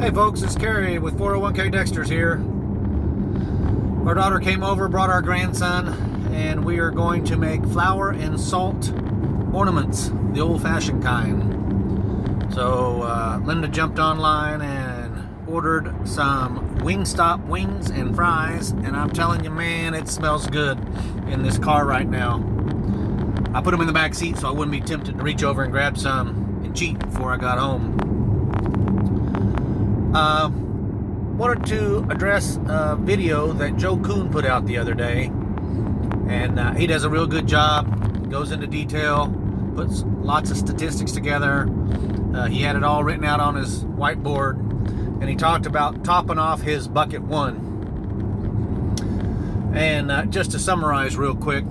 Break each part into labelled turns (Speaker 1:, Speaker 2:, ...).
Speaker 1: Hey folks, it's Kerry with 401k Dexter's here. Our daughter came over, brought our grandson, and we are going to make flour and salt ornaments, the old-fashioned kind. So Linda jumped online and ordered some Wingstop wings and fries, and I'm telling you, man, it smells good in this car right now. I put them in the back seat so I wouldn't be tempted to reach over and grab some and cheat before I got home. Wanted to address a video that Joe Kuhn put out the other day, and he does a real good job, goes into detail, puts lots of statistics together. He had it all written out on his whiteboard, and he talked about topping off his bucket one. And just to summarize real quick,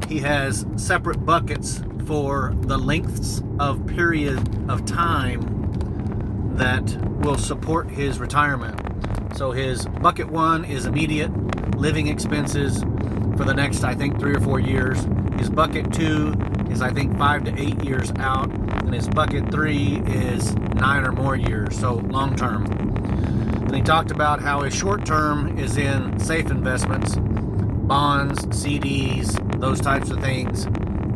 Speaker 1: he has separate buckets for the lengths of period of time that will support his retirement. So his bucket one is immediate living expenses for the next, I think, 3 or 4 years. His bucket two is, I think, 5 to 8 years out, and his bucket three is 9 or more years, so long term. And he talked about how his short term is in safe investments, bonds, CDs, those types of things.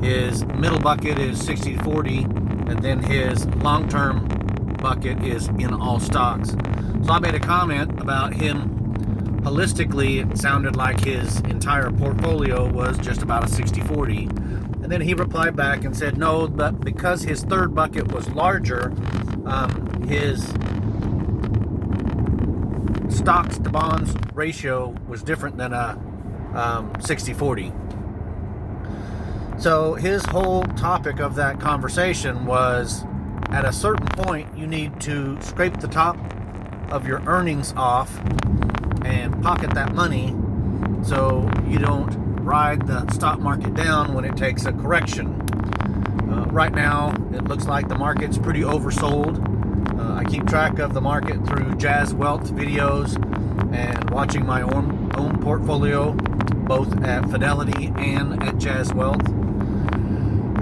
Speaker 1: His middle bucket is 60-40, and then his long term bucket is in all stocks. So I made a comment about him. Holistically, it sounded like his entire portfolio was just about a 60-40. And then he replied back and said, no, but because his third bucket was larger, his stocks to bonds ratio was different than a 60-40. So his whole topic of that conversation was, at a certain point, you need to scrape the top of your earnings off and pocket that money so you don't ride the stock market down when it takes a correction. Right now, it looks like the market's pretty oversold. I keep track of the market through Jazz Wealth videos and watching my own portfolio, both at Fidelity and at Jazz Wealth.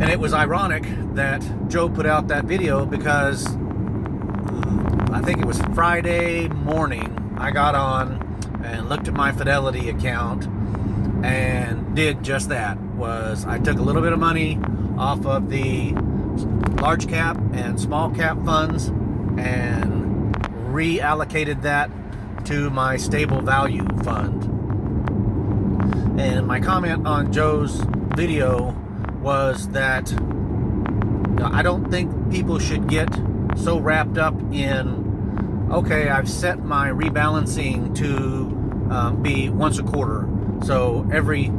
Speaker 1: And it was ironic that Joe put out that video because I think it was Friday morning I got on and looked at my Fidelity account and did just that. I took a little bit of money off of the large cap and small cap funds and reallocated that to my stable value fund. And my comment on Joe's video was that I don't think people should get so wrapped up in, okay, I've set my rebalancing to be once a quarter. So every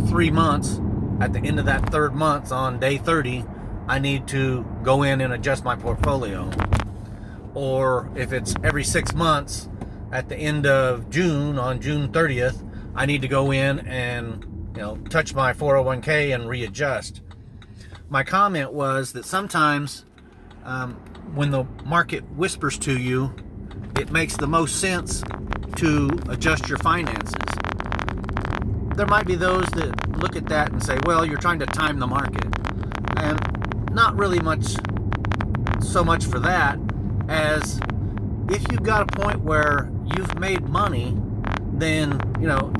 Speaker 1: 3 months, at the end of that third month on day 30, I need to go in and adjust my portfolio. Or if it's every 6 months, at the end of June, on June 30th, I need to go in and touch my 401k and readjust. My comment was that sometimes when the market whispers to you, it makes the most sense to adjust your finances. There might be those that look at that and say, well, you're trying to time the market. And not really so much for that, as if you've got a point where you've made money, then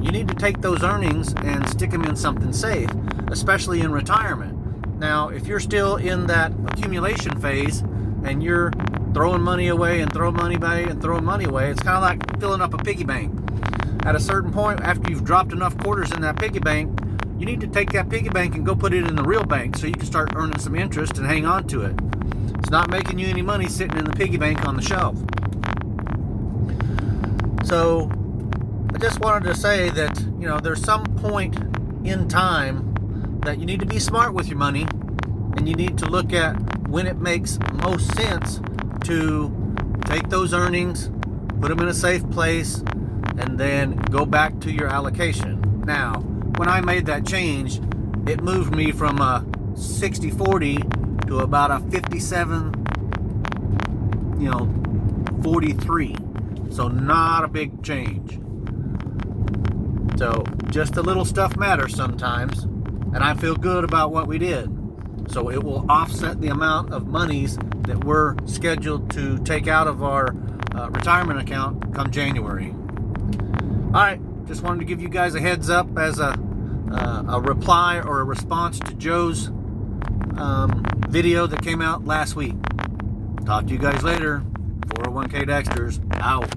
Speaker 1: you need to take those earnings and stick them in something safe, especially in retirement. Now, if you're still in that accumulation phase and you're throwing money away and throwing money away and throwing money away, it's kind of like filling up a piggy bank. At a certain point, after you've dropped enough quarters in that piggy bank, you need to take that piggy bank and go put it in the real bank so you can start earning some interest and hang on to it. It's not making you any money sitting in the piggy bank on the shelf. So I just wanted to say that, there's some point in time that you need to be smart with your money, and you need to look at when it makes most sense to take those earnings, put them in a safe place, and then go back to your allocation. Now, when I made that change, it moved me from a 60-40 to about a 57-43. So not a big change. So just a little stuff matters sometimes, and I feel good about what we did. So it will offset the amount of monies that we're scheduled to take out of our retirement account come January. All right, just wanted to give you guys a heads up as a reply or a response to Joe's video that came out last week. Talk to you guys later. 401k Dexters out.